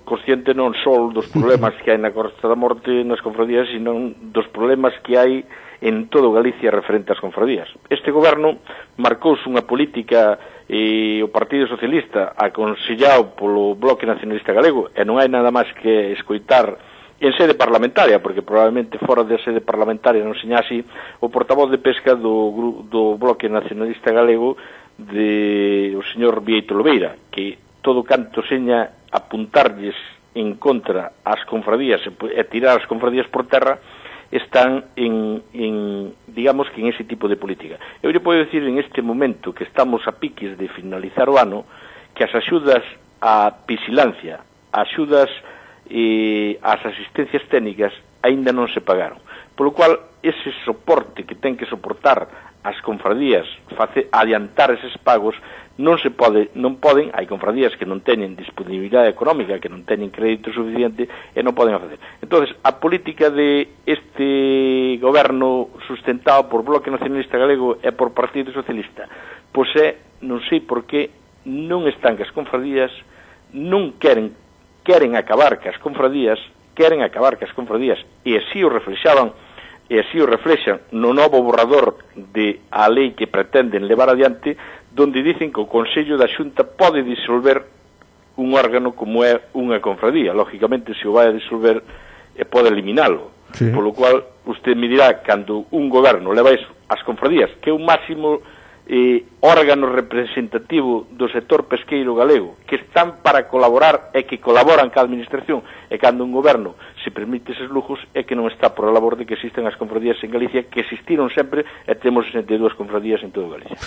consciente non só dos problemas que hai na Costa da Morte nas confradías, sino dos problemas que hai en todo Galicia referente ás confradías. Este goberno marcouse unha política e o Partido Socialista, aconsellado polo Bloque Nacionalista Galego, e non hai nada máis que escoitar en sede parlamentaria, porque probablemente fora de sede parlamentaria non seña así, o portavoz de pesca do Bloque Nacionalista Galego, o señor Bieito Lobeira, que todo canto seña apuntarlles en contra ás confradías e tirar as confradías por terra, están digamos que en ese tipo de política. Eu lle podo decir en este momento que estamos a piques de finalizar o ano, que as axudas á vigilancia, axudas as asistencias técnicas aínda non se pagaron, polo cual ese soporte que ten que soportar as confradías, adiantar eses pagos, non poden, hai confradías que non teñen disponibilidade económica, que non teñen crédito suficiente e non poden facer. Entonces, a política de este goberno sustentado por Bloque Nacionalista Galego e por Partido Socialista, pois non sei por que non están que as confradías, non queren acabar cas confradías, e así o reflexaban e así o reflexan no novo borrador de a lei que pretenden levar adiante, donde dicen que o Consello da Xunta pode disolver un órgano como é unha confradía. Lógicamente, se o vai a disolver, pode eliminalo. Sí. Polo cual, usted me dirá, cando un goberno leva iso ás confradías, que é un máximo órgano representativo do sector pesqueiro galego, que están para colaborar e que colaboran ca administración, e cando un goberno se permite eses lujos, é que non está por a labor de que existan as confradías en Galicia, que existiron sempre, e temos 62 confradías en todo Galicia.